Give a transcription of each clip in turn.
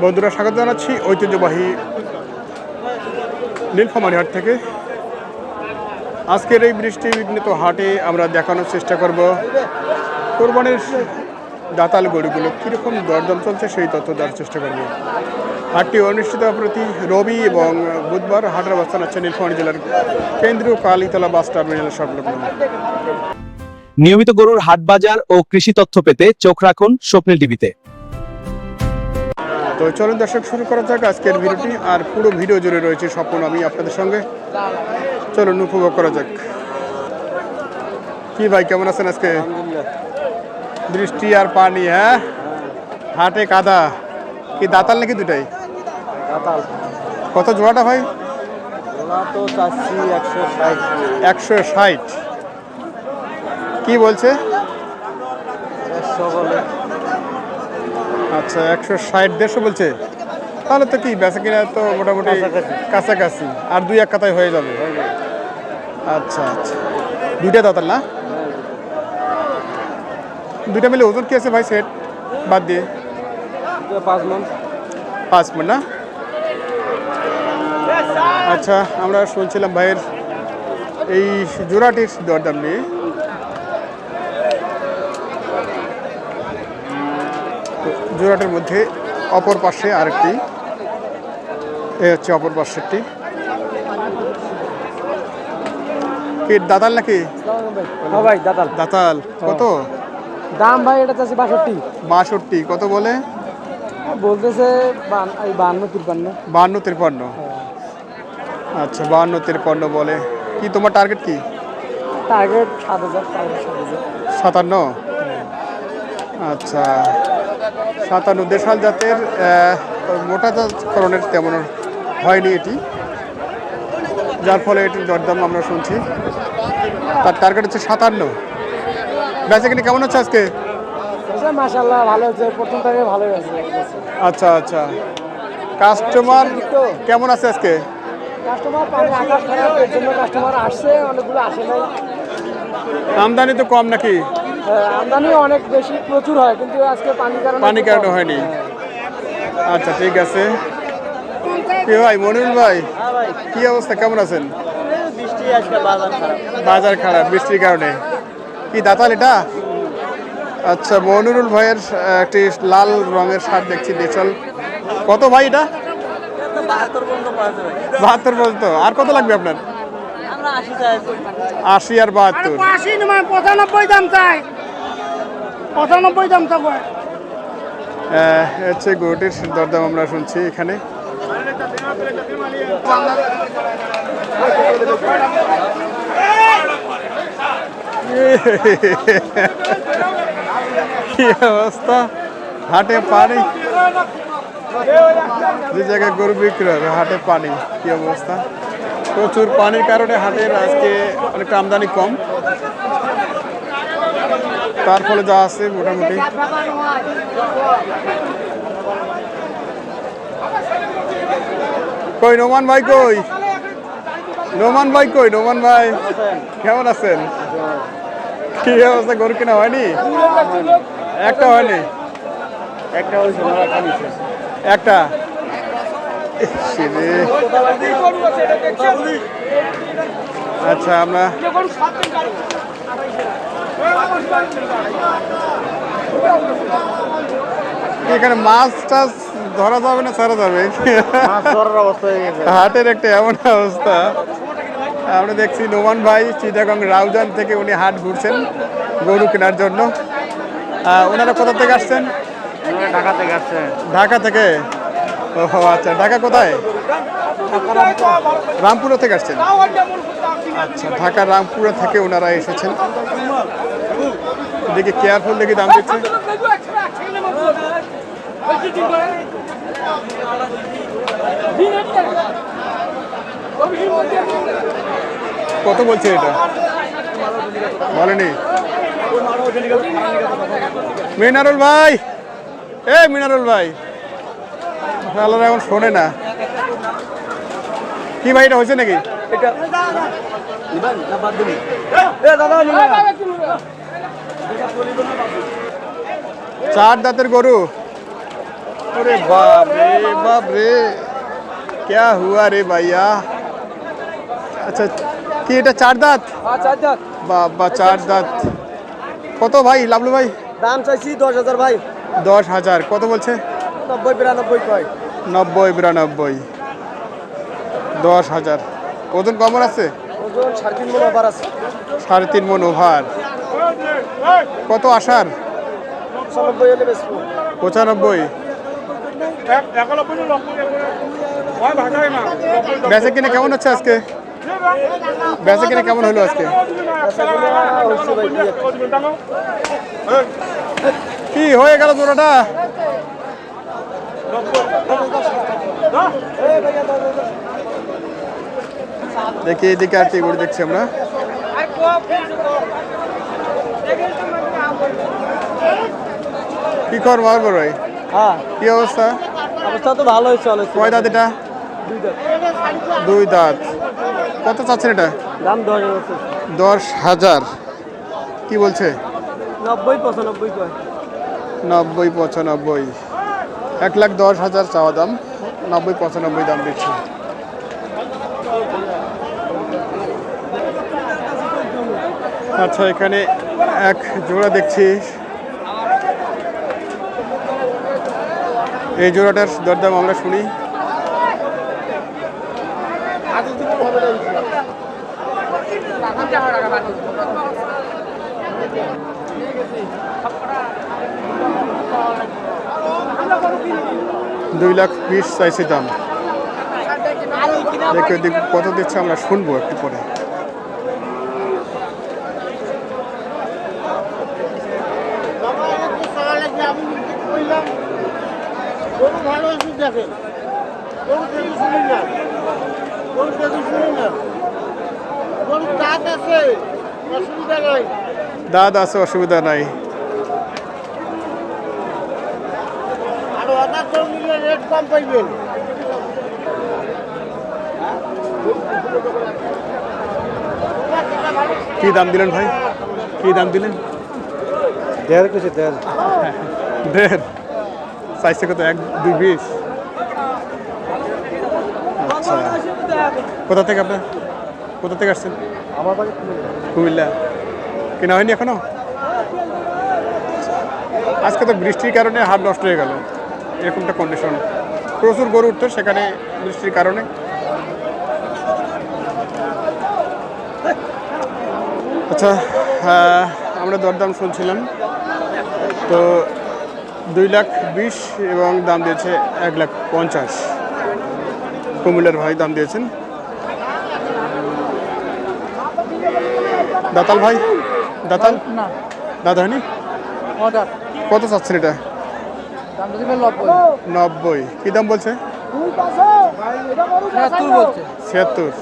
বন্ধুরা, স্বাগত জানাচ্ছি ঐতিহ্যবাহী নীলফামারী হাট থেকে। আজকের এই বৃষ্টি বিঘ্নিত হাটে আমরা দেখানোর চেষ্টা করব কোরবানির দাতাল গরুগুলো কীরকম দরদাম চলছে সেই তথ্য দেওয়ার চেষ্টা করব। হাটটি অনুষ্ঠিত প্রতি রবি এবং বুধবার হাটের অবস্থান আছে নীলফামারী জেলার কেন্দ্রীয় কালীতলা বাস টার্মিনালের সংলগ্ন। নিয়মিত গরুর হাট বাজার ও কৃষি তথ্য পেতে চোখ রাখুন স্বপ্নিল টিভিতে। তো চলুন দর্শক, শুরু করা যাক আজকের ভিডিওটি। আর পুরো ভিডিও জুড়ে রয়েছে স্বপ্ন আমি আপনাদের সঙ্গে। চলুন উপভোগ করা যাক। কি ভাই, কেমন আছেন আজকে? বৃষ্টি আর পানি, হ্যাঁ, হাটে কাদা। কি দাতাল নাকি দুটাই? দাতাল। কত জোড়াটা ভাই? জোড়া তো চাচ্ছি 160। 160 কি বলছে? 150 বলে। আচ্ছা, 160 150 বলছে। তাহলে তো কি বেচা কিনা তো মোটামুটি কাছাকাছি, আর দুই এক কথায় হয়ে যাবে। আচ্ছা আচ্ছা, দুইটা দাতাল না? দুইটা মিলে ওজন কি আছে ভাই সেট বাদ দিয়ে? 5 মণ। 5 মণ না? আচ্ছা, আমরা শুনছিলাম ভাইয়ের এই জোড়াটির দরদাম নিয়ে। জোড়াটির মধ্যে অপর পাশে আরেকটি, এই হচ্ছে অপর পাশেরটি। কি দাতাল নাকি? হ্যাঁ ভাই, দাতাল। দাতাল। কত দাম ভাই? এটা চাচ্ছি 62। 62 কত বলে? বলতেছে 52 53। আচ্ছা, 52 53 বলে। কি তোমার টার্গেট কি? টার্গেট 7000। 57। আচ্ছা, 57 দেশাল জাতের মোটা জাতকরণের তেমন হয়নি এটি, যার ফলে এটির দরদাম আমরা শুনছি। তার টার্গেট হচ্ছে 57। বেচাকিনি কেমন হচ্ছে আজকে? মাশাআল্লাহ ভালো হচ্ছে, প্রথম থেকে ভালোই আছে। আচ্ছা আচ্ছা, কাস্টমার কেমন আছে আজকে? কাস্টমার পানি আকাশ খারাপ, এর জন্য কাস্টমার আসছে, অনেকগুলো আসে নাই। আমদানি তো কম নাকি? আমদানি অনেক বেশি, প্রচুর হয়, কিন্তু আজকে পানি কারণে হয়নি। আচ্ছা, ঠিক আছে। কি ভাই মনিরুল ভাই, কি অবস্থা, কেমন আছেন? বৃষ্টি আজকে বাজার খারাপ বৃষ্টির কারণে। কি দাতাল এটা? আচ্ছা, মনিরুল ভাইয়ের একটি লাল রঙের শার্ট দেখছি দেশাল। কত ভাই এটা? 72 পর্যন্ত। আর কত লাগবে আপনার? 80 আর 72। 95 দাম চাই। 95 দাম চাবো। হচ্ছে গরুটির দরদাম আমরা শুনছি এখানে। কি অবস্থা, হাটে পানি, যে জায়গায় গরু বিক্রি হবে হাটে পানি। কি অবস্থা, প্রচুর পানির কারণে হাটের আজকে অনেকটা আমদানি কম, তার ফলে যা আছে মোটামুটি। কই নোমান ভাই, কই নোমান ভাই, কই নোমান ভাই, কেমন আছেন? কি অবস্থা, গরু কেনা হয়নি? একটা হয়নি? একটা। আচ্ছা, আমরা এখানে মাছ টাছ ধরা যাবে না ছাড়া যাবে? হাটের একটা এমন অবস্থা। আমরা দেখছি নোমান ভাই চিটাগং রাউজান থেকে উনি হাট ঘুরছেন গরু কেনার জন্য। ওনারা কোথা থেকে আসছেন? ঢাকা থেকে আসছে। ঢাকা থেকে? ও আচ্ছা, ঢাকা কোথায়? রামপুরা থেকে আসছেন? আচ্ছা, ঢাকা রামপুরা থেকে ওনারা এসেছেন। দেখি কেয়ারফুল, দেখি দাম দিচ্ছে। কত বলছে এটা? বলেনি? মিনারুল ভাই, মিনারুল ভাই, আল্লাহ এখন শোনে না। কি ভাই, এটা হয়েছে নাকি? চার দাঁতের গরু। अरे बाप रे क्या हुआ रे भैया। আচ্ছা কি এটা চার দাঁত? হ্যাঁ 4 দাঁত। বাবা চার দাঁত। কত ভাই লাবলু ভাই? দাম চাইছি 10,000 ভাই। 10,000 কত বলছে? 90-92 কয়। 90-92 10,000। ওজন কেমন আছে? ওজন 3.5 মণ ওভার আছে। 3.5 মণ ওভার। কত আসার? 95 হলে বেচবো। 95। বেচা কিনে কেমন হচ্ছে আজকে? বেচা কিনে কেমন হলো আজকে? হচ্ছে ভাই কি কি হয়ে গেল জোড়াটা? দেখি এদিকে আর কি করে দেখছি আমরা। কি কর মারবো ভাই? হ্যাঁ কি অবস্থা? অবস্থা তো ভালোই চলে। কয় দাঁত এটা? 2 দাঁত। কত চাচ্ছেন এটা? দাম 10,000 আছে। 10,000 কি বলছে? 90-95 কয়। 90-95 1,10,000 চাওয়া দাম, 90-95 দাম দিচ্ছে। আচ্ছা এখানে এক জোড়া দেখছি, এই জোড়াটার দরদাম আমরা শুনি। $2,20,000 চাইছে দাম। দেখে কত দিচ্ছে আমরা শুনবো একটু পরে। দাঁত আছে, অসুবিধা নাই। কি দাম দিলেন ভাই? কি দাম দিলেন? 1.5 কেজি 1.5। দেড় চাইছে কত? 1,2,20। আচ্ছা কোথা থেকে আপনার? কোথা থেকে আসছেন? আমার বাড়ি কুমিল্লা। কেনা হয়নি এখনো? আজকে তো বৃষ্টির কারণে হাট নষ্ট হয়ে গেল, এরকমটা কন্ডিশন। প্রচুর গরু উঠতো, সেখানে বৃষ্টির কারণে। আচ্ছা আমরা দরদাম শুনছিলাম তো 2,20,000 এবং দাম দিয়েছে 1,50,000। কুমিল্লার ভাই দাম দিয়েছেন। দাতাল ভাই, দাতাল না দাদা হয়নি? অর্ডার কত চাচ্ছেন এটা? দাম তো দিবেন 90। 90 কি দাম বলছে? 76 বলছে। 76।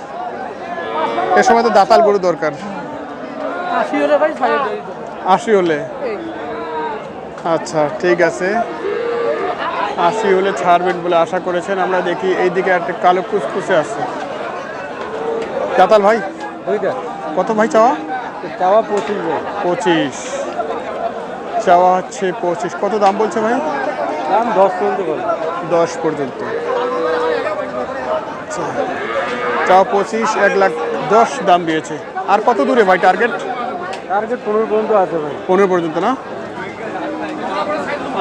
এ সময় তো দাতাল গরু দরকার। 80 হলে ভাই 80 হলে? আচ্ছা ঠিক আছে, 80 হলে ছাড়বেন বলে আশা করেছেন। আমরা দেখি এইদিকে একটা কালো কুচকুচে আছে। দাতাল ভাই দুইটা কত ভাই চাওয়া? চাওয়া 25 ভাই। 25 চাওয়া হচ্ছে 25। কত দাম বলছে ভাই? দাম 10 পর্যন্ত বলে। 10 পর্যন্ত। আচ্ছা চাওয়া 25, 1,10,000 দাম দিয়েছে। আর কত দূরে ভাই টার্গেট? টার্গেট 15 পর্যন্ত আছে ভাই। 15 পর্যন্ত না?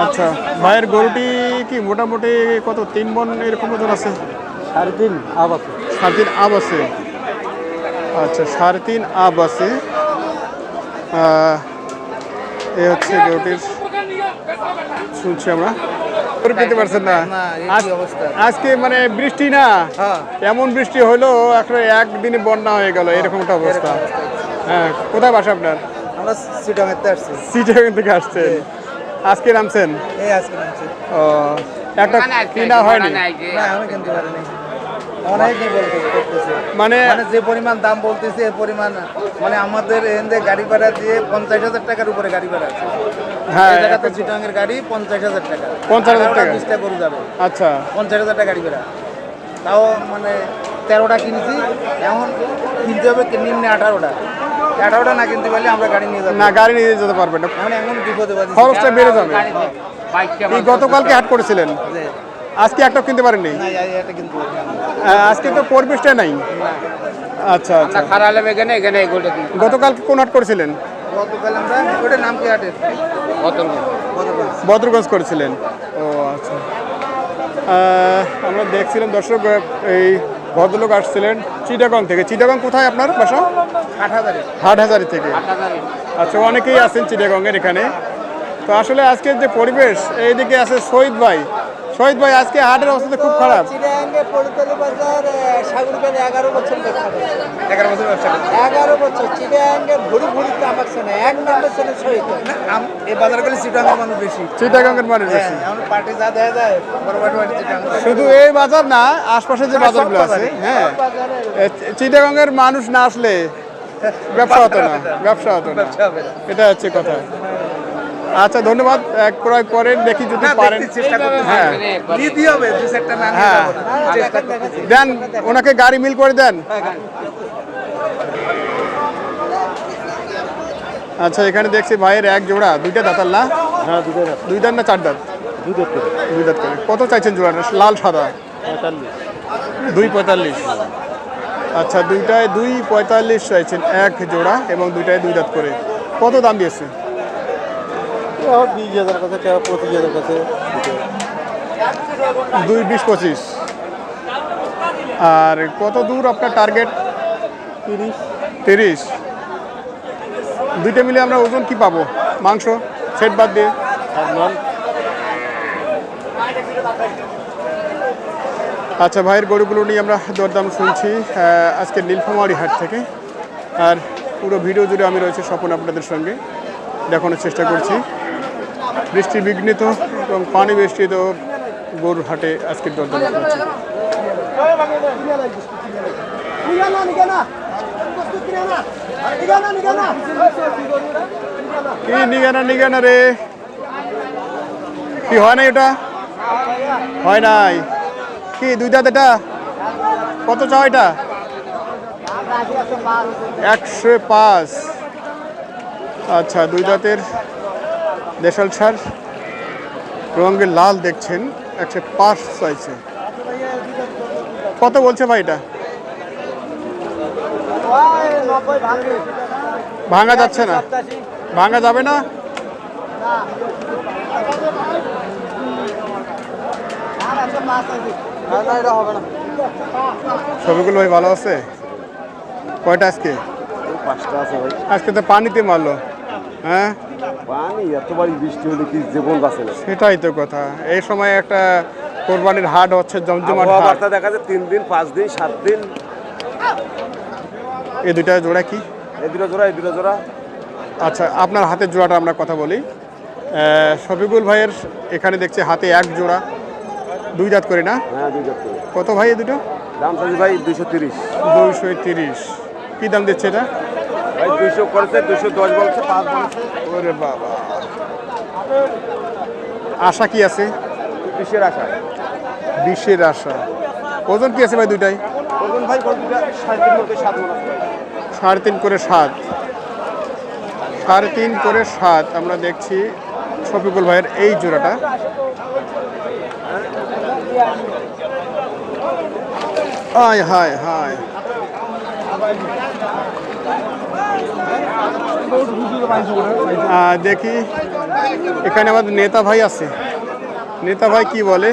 আচ্ছা ভাইয়ের গরুটি কি মোটামুটি কত 3 মণ এরকম ওজন আছে? 3.5 আপ আছে। 3.5 আপ আছে। আচ্ছা 3.5 আপ আছে। এই হচ্ছে গরুটির শুনছি আমরা। গরু পেতে পারছেন না? আজকে মানে বৃষ্টি না, এমন বৃষ্টি হলো একটা একদিনে বন্যা হয়ে গেল, এরকমটা অবস্থা। হ্যাঁ কোথায় বাসা আপনার? আমরা সিটাঙেতে আসছি। সিটাগাং থেকে আসছেন, আজকে নামছেন? এই আজকে নামছি। ও একটা কিনা হয়নি? না আমি কিনতে পারিনি। অনেকই বলতেছে মানে মানে যে পরিমাণ দাম বলতেছে এই পরিমাণ মানে আমাদের এখানে গাড়ি ভাড়া দিয়ে 50,000 টাকার উপরে গাড়ি ভাড়া আছে। হ্যাঁ এই জায়গাতে চিটাঙের গাড়ি 50,000 টাকা। 50,000 টাকা? 20টা গরু যাবে। আচ্ছা 50,000 টাকা গাড়ি ভাড়া, তাও মানে 13টা কিনছি, এখন কিনতে হবে নিম্নে 18টা। 18টা না কিনতে পারলে আমরা গাড়ি নিয়ে যাবো না গাড়ি নিয়ে যেতে পারবেন না, এখন এমন বিপদে বাঁধি খরচটা বেড়ে যাবে। এই গতকালকে হাট করেছিলেন, আজকে একটা কিনতে পারেননি? না এটা কিন্তু আজকে তো পরিবেশটা নাই। আচ্ছা আচ্ছা, খারাপ এখানে এখানে এগুলো গতকালকে কোন হাট করেছিলেন? গতকাল আমরা ওটার নাম কি হাটের বদরগঞ্জ করেছিলেন। ও আচ্ছা, আমরা দেখছিলাম দর্শক, এই ভদ্রলোক আসছিলেন চিটাগং থেকে। চিটাগং কোথায় আপনার বাসা? হাটহাজারি থেকে। আচ্ছা, অনেকেই আছেন চিটাগংয়ের এখানে। তো আসলে আজকের যে পরিবেশ, এইদিকে আছে শহীদ ভাই। শহীদ ভাই, আজকে হাটের অবস্থা খুব খারাপ। চিটাগাঙ্গে পরিতলি বাজার সাগরকালে 11 বছর ব্যবসা করে। 11 বছর ব্যবসা করি। 11 বছর চিটাগাঙ্গে ভুড়ি ভুড়ি তামাক সেনা এক নম্বর সেনা শহীদ। এই বাজারগুলি চিটাগাং মানুষ বেশি। চিটাগংয়ের মানুষ বেশি। এখন পার্টি যা দেখা যায় বড় বড় পার্টি চিটাগাং। শুধু এই বাজার না, আশপাশে যে বাজারগুলো আছে, হ্যাঁ, চিটাগংয়ের মানুষ না আসলে ব্যবসা হতো না, ব্যবসা হতো না, এটা হচ্ছে কথা। আচ্ছা, ধন্যবাদ। ক্রয় করেন, দেখি যদি পারেন। চেষ্টা করতে হ্যাঁ দিতে হবে দু চারটা না নিয়ে হ্যাঁ, যাবো না। চেষ্টা করতে দেন, ওনাকে গাড়ি মিল করে দেন। আচ্ছা, এখানে দেখছি ভাইয়ের এক জোড়া, দুইটা দাঁতাল না? হ্যাঁ, দুই দাঁত না চার দাঁত? দুই দাঁত করে। কত চাইছেন জোড়াটা? লাল সাদা? 2.45। আচ্ছা, দুইটায় 2.45 চাইছেন এক জোড়া, এবং দুইটায় দুই দাঁত করে। কত দাম দিয়েছে? 20,000 কাছে, 25,000 কাছে। 2, 20, 25। আর কত দূর আপনার টার্গেট? 30। দুইটা মিলে আমরা ওজন কি পাবো? মাংস সেট বাদ দিয়ে? আচ্ছা, ভাইয়ের গরুগুলো নিয়ে আমরা দরদাম শুনছি আজকে নীলফামারী হাট থেকে। আর পুরো ভিডিও জুড়ে আমি রয়েছে স্বপন আপনাদের সঙ্গে দেখানোর চেষ্টা করছি। বৃষ্টি বিঘ্নিত এবং পানি বেষ্টিত গরুর হাটে আজকের দরদাম শুনছি। কি নিগানা রে, কি হয় নাই? ওটা হয় নাই। কি দুই দাঁত? এটা কত চাও? এটা 105। আচ্ছা, দুই দাঁতের দেশাল সার, রঙের লাল দেখছেন, 105 চাইছে। কত বলছে ভাই এটা? ভাঙা যাচ্ছে না? ভাঙা যাবে না? ছবিগুলো ভাই ভালো আছে? কয়টা আজকে? 5টা আছে ভাই। আজকে তো পানিতে মারলো। হ্যাঁ, পানি এতবারই বৃষ্টি হলে কি জীবন বাঁচে না। সেটাই তো কথা। এই সময় একটা কোরবানির হাট হচ্ছে, জমজমাট আবহাওয়া হাট। বার্তা দেখা যায় 3 দিন, 5 দিন, 7 দিন। এই দুইটা জোড়া কি? এই দুটো জোড়া। আচ্ছা, আপনার হাতের জোড়াটা আমরা কথা বলি। শফিকুল ভাইয়ের এখানে দেখছি হাতে এক জোড়া, দুই দাঁত করে না? হ্যাঁ, 2 জাত করে। কত ভাই এই দুটো? দাম চাইছি ভাই 230। 230। কি দাম দিচ্ছে এটা? ভাই 200 করেছে, 210 বলছে, 5 বলছে। ওরে বাবা, আশা কি আছে? 20-এর আশা। 20-এর আশা। ওজন কি আছে ভাই দুইটাই? ওজন ভাই বল দুটো 3.5 মতো 7 মণ আছে। 3.5 করে 7। 3.5 করে 7 আমরা দেখছি শফিকুল ভাইয়ের এই জোড়াটা। হায় হায় হায়, দেখি এখানে আমাদের নেতা ভাই আছে। নেতা ভাই কি বলে?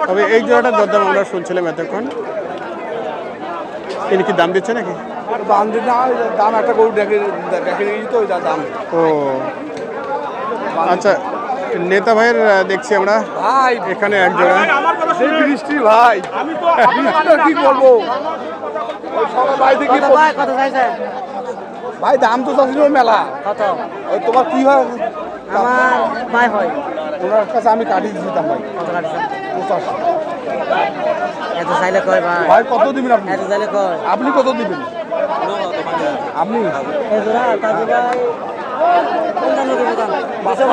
তবে এই জোড়াটার দরদাম আমরা শুনছিলাম এতক্ষণ। তিনি কি দাম দিচ্ছে নাকি? দাম দিতে দাম একটা গরু দেখে নিয়েছি তো, ওই দাম। ও আচ্ছা, নেতা ভাইয়ের দেখছি আমরা ভাই এখানে এক জোড়া। সেই বৃষ্টি ভাই, বৃষ্টিটা কি বলবো? ওই সবাই ভাই দেখি কত চাইছেন? ভাই দাম তো চাচ্ছিল মেলা। কত? ওই তোমার কি হয়? আমার ভাই হয়। ওনার কাছে আমি কাটি দিতাম ভাই কত কাটছেন? 85। এত চাইলে কয় ভাই? ভাই কত দিবেন আপনি? এত চাইলে কয়? আপনি কত দিবেন? আপনি এই জোড়া তাজু ভাই 55 কেজি দাম। 3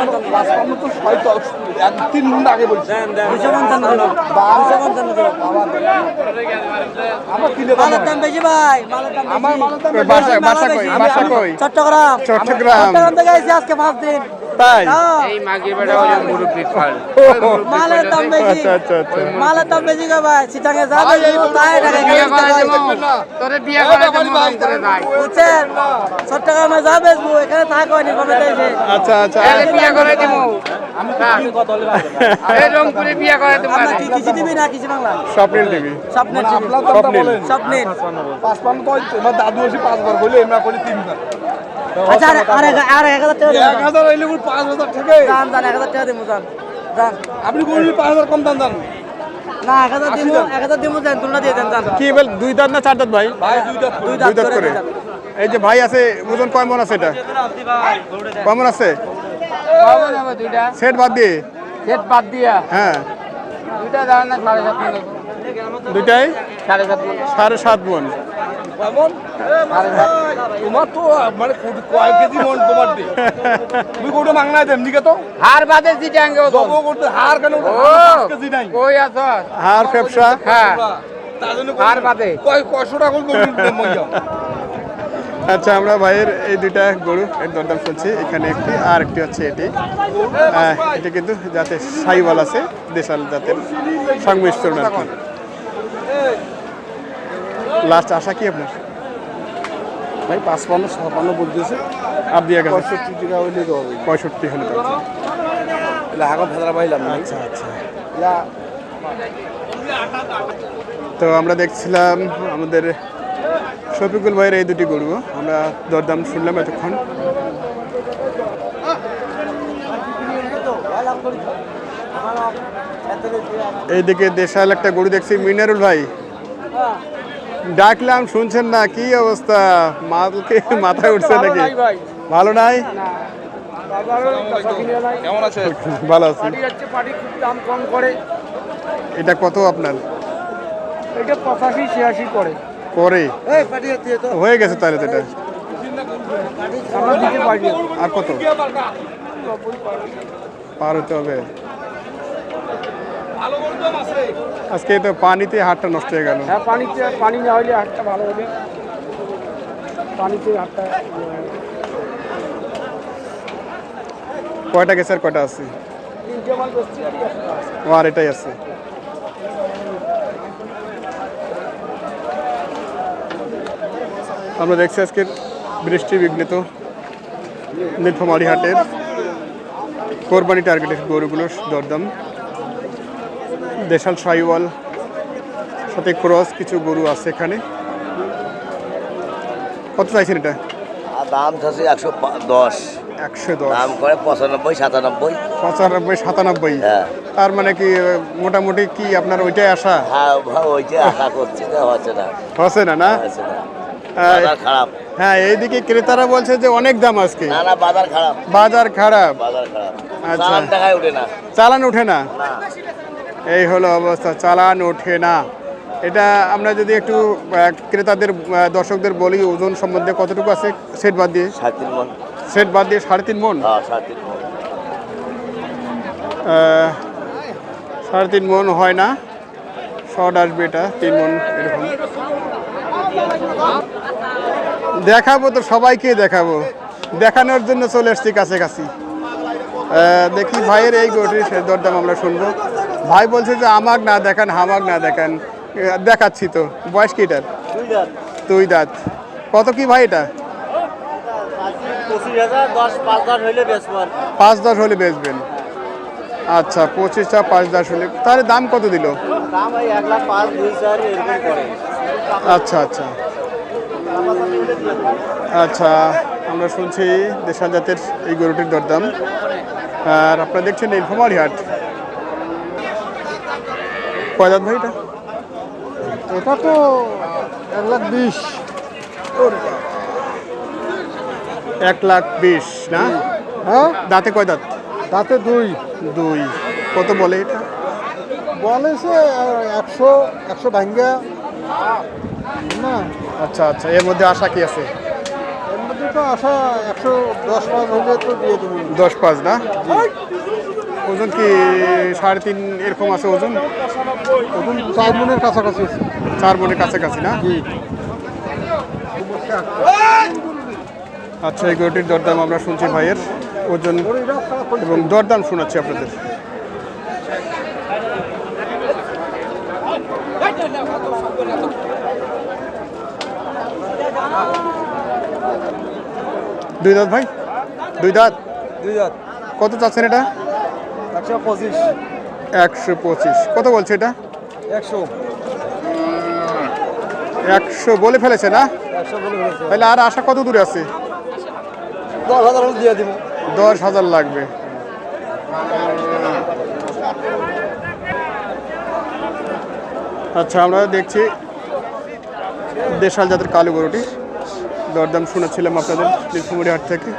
ঘন্টা আগে বলছি আমার কিনে মালের দাম বেশি ভাই, মালের দাম বেশি। আমার মালের দাম বাসা বাসা কই বাসা কই চট্টগ্রাম চট্টগ্রাম চট্টগ্রাম থেকে এসে আজকে 5 দিন। তাই হ্যাঁ, এই মাগি বেটা ওই মুরব্বি খাল মালের দাম বেশি, আচ্ছা আচ্ছা আচ্ছা মালের দাম বেশি গো ভাই। চিটাঙে যাবে তাই ঢাকা বিয়ে করে দেবো তোরে বিয়ে করে দেবো মন করে যাই বুঝছেন, চট্টগ্রামে যাবে এখানে থাকো নি কবে এসে। আচ্ছা আচ্ছা তাহলে বিয়ে করে দেবো এই রংপুরে বিয়ে করে দেবো আমরা কি কৃষি টিভি না কৃষি বাংলা? স্বপ্নিল টিভি স্বপ্নের টিভি, আপনার দামটা বলেন স্বপ্নের। 55 তো আমার দাদু এসে 5 বার বলে আমরা করি 3 বার আচ্ছা আর 1000 টাকা দিন। 1000 হইলে 5000 থেকে দাম জান 1000 টাকা দিমু জান জান। আপনি বললি 5000 কম দাম জান না 1000 দিমু জান, তুলনা দিয়ে দেন জান। কি বল 2 দাঁত না 4 দাঁত ভাই ভাই দুইটা দুই 2 দাঁত করে দুই দাঁত। এই যে ভাই আছে ওজন কয় মন আছে এটা কেমন আছে পাবো না দুইটা সেট বাদ দিয়ে সেট বাদ দিয়া হ্যাঁ দুইটা দাঁড়ান না 7.5 মন দুইটাই 7.5 মন 7.5 মন কেমন তোমার তো মানে কয় কেজি মন তোমার দে তুমি কোটা মাংনা দেম নিকে তো হার বাদে চিটাঙ্গে ও জব করতে হার কেন ওটা 5 কেজি নাই কই আছো হার ফেপসা হ্যাঁ তার জন্য হার বাদে কয় কয়শো টাকা করে দেম মইয়া আচ্ছা আমরা ভাইয়ের এই দুইটা গরু এর দরদাম শুনছি এখানে একটি আর একটি হচ্ছে এটি এটা কিন্তু যাতে সাইওয়াল আছে দেশাল জাতের সংমিশ্রণ আর কি লাস্ট আশা কি আপনার ভাই 55 বলতেছে আপ দিয়ে গেছে 65 টাকা হইলে তো হবে 65 হলে তো আচ্ছা। এলা হাগা ফেদরা পাইলাম না আচ্ছা আচ্ছা এলা তো আমরা দেখছিলাম আমাদের শফিকুল ভাইয়ের এই দুটি গরু আমরা দরদাম শুনলাম এতক্ষণ এইদিকে দেশাল একটা গরু দেখছি মিনারুল ভাই ডাকলাম শুনছেন না কি অবস্থা মালকে মাথায় উঠছে নাকি ভালো নাই কেমন আছে ভালো আছি পাটি খুব দাম কম করে এটা কত আপনার এটা 85-86 করে করে এই পাটি হচ্ছে তো হয়ে গেছে তাহলে তো এটা আমরা দিতে পারি আর কত পার হতে হবে আজকে তো পানিতে হাটটা নষ্ট হয়ে গেল হ্যাঁ পানি না হলে হাটটা ভালো হবে পানিতে হাটটা কয়টা গেছে আর কয়টা আছে তিনটে মাল বসছি ও আর এটাই আছে আমরা দেখছি আজকের বৃষ্টি বিঘ্নিত নীলফামারী হাটের কোরবানি টার্গেটের গরুগুলোর দরদাম দেশাল সাইওয়াল সাথে ক্রস কিছু গরু আছে এখানে কত চাইছেন এটা দাম চাচ্ছে 110 110 দাম করে 95 97 95 97 হ্যাঁ তার মানে কি মোটামুটি কি আপনার ওইটাই আশা হ্যাঁ ওইটা আশা করছি তো হচ্ছে না হচ্ছে না না হচ্ছে না আহ, বাজার খারাপ হ্যাঁ এইদিকে ক্রেতারা বলছে যে অনেক দাম আজকে না না বাজার খারাপ বাজার খারাপ বাজার খারাপ আচ্ছা। দাম টাকায় ওঠে না চালান ওঠে না না এই হলো অবস্থা চালান ওঠে না এটা আমরা যদি একটু ক্রেতাদের দর্শকদের বলি ওজন সম্বন্ধে কতটুকু আছে সেট বাদ দিয়ে 3.5 মন সেট বাদ দিয়ে 3.5 মন হ্যাঁ 3.5 মন 3.5 মন হয় না শর্ট আসবে এটা 3 মন এরকম দেখাবো তো সবাইকে দেখাবো দেখানোর জন্য চলে এসছি কাছাকাছি দেখি ভাইয়ের এই গরুটির দরদাম আমরা শুনবো ভাই বলছে যে আমাক না দেখান হামাক না দেখান দেখাচ্ছি তো বয়স কি এটার 2 দাঁত কত কি ভাই এটা 5-10 হলে বেচবেন আচ্ছা 25-5-10 হলে তাহলে দাম কত দিল আচ্ছা আচ্ছা আচ্ছা আমরা শুনছি দেশাল জাতের এই গরুটির দরদাম আর আপনারা দেখছেন নীলফামারী হাট কয় দাঁত ভাই এটা এটা তো 120 1,20,000 না হ্যাঁ দাঁতে কয় দাঁত তাতে 2 কত বলে এটা বলেছে 100 ভাঙ্গা না আচ্ছা আচ্ছা এর মধ্যে আশা কি আছে এর মধ্যে তো আশা 110 হলে তো দিয়ে দেবো 10-5 না? ওজন কি 3.5 এরকম আছে ওজন? 4 মনের কাছাকাছি 4 মনের কাছাকাছি না? আচ্ছা, এই গরুটির দরদাম আমরা শুনছি ভাইয়ের, ওজন এবং দরদাম শোনাচ্ছি আপনাদের। দুই দাঁত ভাই, দুই দাঁত। কত চাচ্ছেন এটা? 125 125। কত বলছে এটা? 100 100 বলে ফেলেছে না? 100 বলে বলেছে তাহলে আর আশা কত দূরে আছে? 10,000 দিয়ে দিব 10,000 লাগবে। আচ্ছা, আমরা দেখছি দেশাল জাতের কালো গরুটি, দরদাম শুনেছিলাম আপনাদের নীলফামারী হাট থেকে।